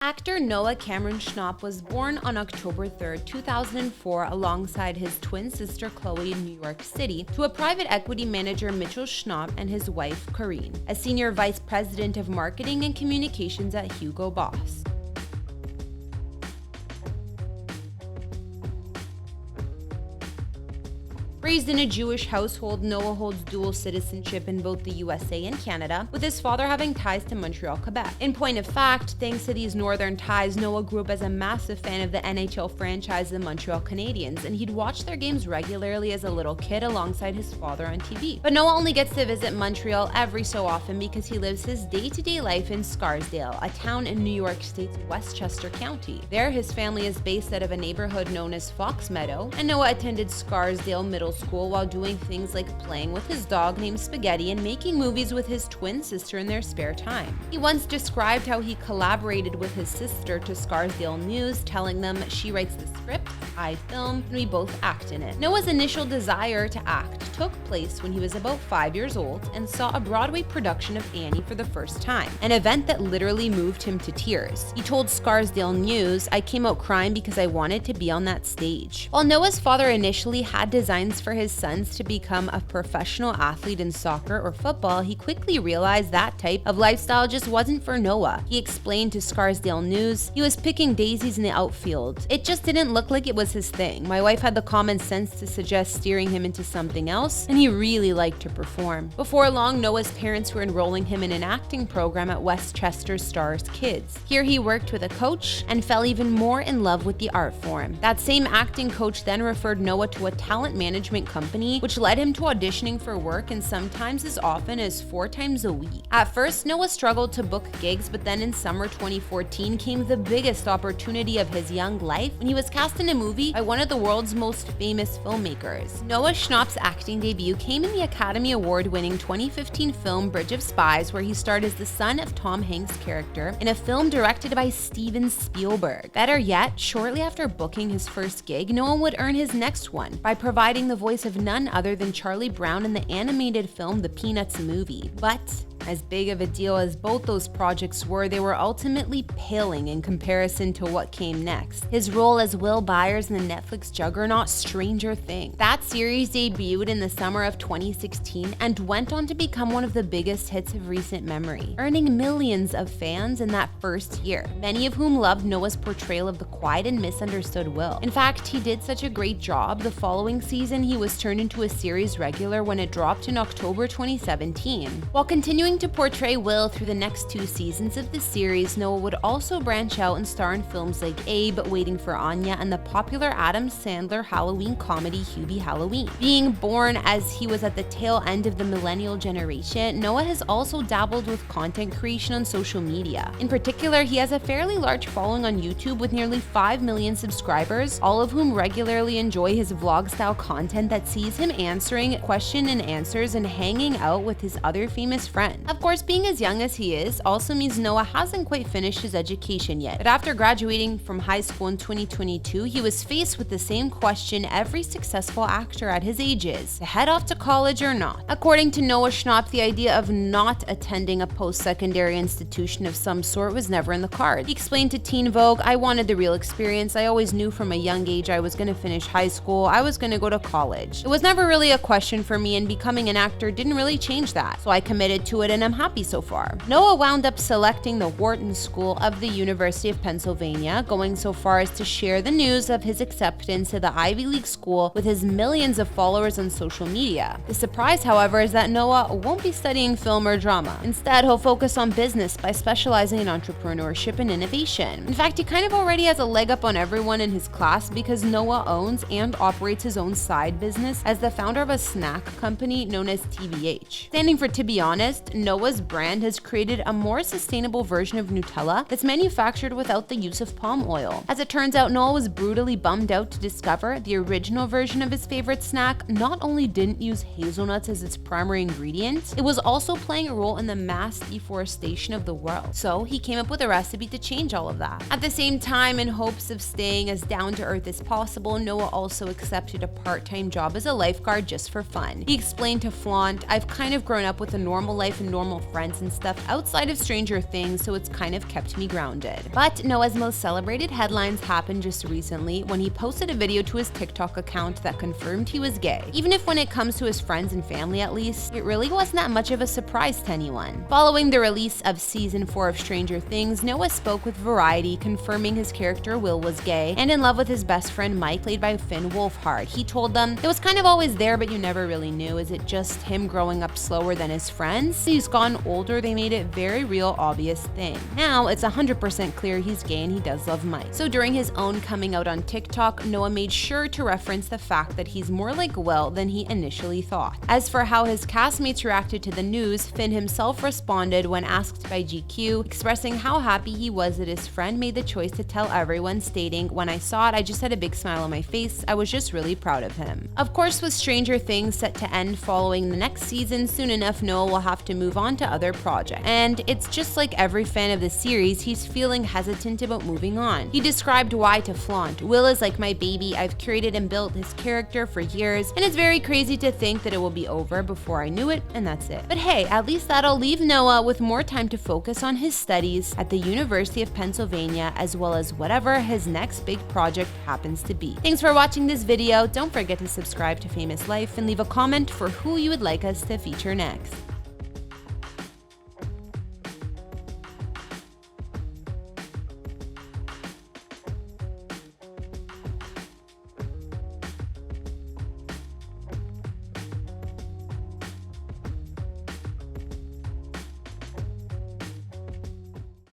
Actor Noah Cameron Schnapp was born on October 3, 2004, alongside his twin sister Chloe in New York City, to a private equity manager Mitchell Schnapp and his wife Karine, a senior vice president of marketing and communications at Hugo Boss. Raised in a Jewish household, Noah holds dual citizenship in both the USA and Canada, with his father having ties to Montreal, Quebec. In point of fact, thanks to these northern ties, Noah grew up as a massive fan of the NHL franchise, the Montreal Canadians, and he'd watch their games regularly as a little kid alongside his father on TV. But Noah only gets to visit Montreal every so often because he lives his day-to-day life in Scarsdale, a town in New York State's Westchester County. There, his family is based out of a neighborhood known as Meadow, and Noah attended Scarsdale Middle School while doing things like playing with his dog named Spaghetti and making movies with his twin sister in their spare time. He once described how he collaborated with his sister to Scarsdale News, telling them she writes the script, I film, and we both act in it. Noah's initial desire to act took place when he was about 5 years old and saw a Broadway production of Annie for the first time, an event that literally moved him to tears. He told Scarsdale News, I came out crying because I wanted to be on that stage. While Noah's father initially had designs for his sons to become a professional athlete in soccer or football, he quickly realized that type of lifestyle just wasn't for Noah. He explained to Scarsdale News, he was picking daisies in the outfield. It just didn't look like it was his thing. My wife had the common sense to suggest steering him into something else, and he really liked to perform. Before long, Noah's parents were enrolling him in an acting program at Westchester Stars Kids. Here he worked with a coach and fell even more in love with the art form. That same acting coach then referred Noah to a talent management company, which led him to auditioning for work, and sometimes as often as 4 times a week. At first, Noah struggled to book gigs, but then in summer 2014 came the biggest opportunity of his young life when he was cast in a movie by one of the world's most famous filmmakers. Noah Schnapp's acting debut came in the Academy Award-winning 2015 film Bridge of Spies, where he starred as the son of Tom Hanks' character in a film directed by Steven Spielberg. Better yet, shortly after booking his first gig, Noah would earn his next one by providing the voice of none other than Charlie Brown in the animated film The Peanuts movie. But as big of a deal as both those projects were, they were ultimately paling in comparison to what came next. His role as Will Byers in the Netflix juggernaut Stranger Things. That series debuted in the summer of 2016 and went on to become one of the biggest hits of recent memory, earning millions of fans in that first year, many of whom loved Noah's portrayal of the quiet and misunderstood Will. In fact, he did such a great job, the following season he was turned into a series regular when it dropped in October 2017. While continuing to portray Will through the next 2 seasons of the series, Noah would also branch out and star in films like Abe, Waiting for Anya, and the popular Adam Sandler Halloween comedy Hubie Halloween. Being born as he was at the tail end of the millennial generation, Noah has also dabbled with content creation on social media. In particular, he has a fairly large following on YouTube with nearly 5 million subscribers, all of whom regularly enjoy his vlog-style content that sees him answering question and answers and hanging out with his other famous friends. Of course, being as young as he is also means Noah hasn't quite finished his education yet, but after graduating from high school in 2022, he was faced with the same question every successful actor at his age is: to head off to college or not. According to Noah Schnapp, the idea of not attending a post-secondary institution of some sort was never in the cards. He explained to Teen Vogue, I wanted the real experience. I always knew from a young age I was going to finish high school, I was going to go to college. It was never really a question for me, and becoming an actor didn't really change that, so I committed to it and I'm happy so far. Noah wound up selecting the Wharton School of the University of Pennsylvania, going so far as to share the news of his acceptance to the Ivy League school with his millions of followers on social media. The surprise, however, is that Noah won't be studying film or drama. Instead, he'll focus on business by specializing in entrepreneurship and innovation. In fact, he kind of already has a leg up on everyone in his class because Noah owns and operates his own side business as the founder of a snack company known as TBH. Standing for To Be Honest, Noah's brand has created a more sustainable version of Nutella that's manufactured without the use of palm oil. As it turns out, Noah was brutally bummed out to discover the original version of his favorite snack not only didn't use hazelnuts as its primary ingredient, it was also playing a role in the mass deforestation of the world. So he came up with a recipe to change all of that. At the same time, in hopes of staying as down to earth as possible, Noah also accepted a part-time job as a lifeguard just for fun. He explained to Flaunt, I've kind of grown up with a normal life in normal friends and stuff outside of Stranger Things, so it's kind of kept me grounded. But Noah's most celebrated headlines happened just recently when he posted a video to his TikTok account that confirmed he was gay. Even if when it comes to his friends and family at least, it really wasn't that much of a surprise to anyone. Following the release of season 4 of Stranger Things, Noah spoke with Variety, confirming his character Will was gay and in love with his best friend Mike, played by Finn Wolfhard. He told them, "It was kind of always there, but you never really knew. Is it just him growing up slower than his friends? He's gotten older, they made it very real, obvious thing. Now it's 100% clear he's gay and he does love Mike." So during his own coming out on TikTok, Noah made sure to reference the fact that he's more like Will than he initially thought. As for how his castmates reacted to the news, Finn himself responded when asked by GQ, expressing how happy he was that his friend made the choice to tell everyone, stating, "When I saw it, I just had a big smile on my face. I was just really proud of him." Of course, with Stranger Things set to end following the next season, soon enough Noah will have to move on to other projects. And it's just like every fan of the series, he's feeling hesitant about moving on. He described why to flaunt. "Will is like my baby. I've curated and built his character for years, and it's very crazy to think that it will be over before I knew it, and that's it." But hey, at least that'll leave Noah with more time to focus on his studies at the University of Pennsylvania, as well as whatever his next big project happens to be. Thanks for watching this video. Don't forget to subscribe to Famous Life and leave a comment for who you would like us to feature next.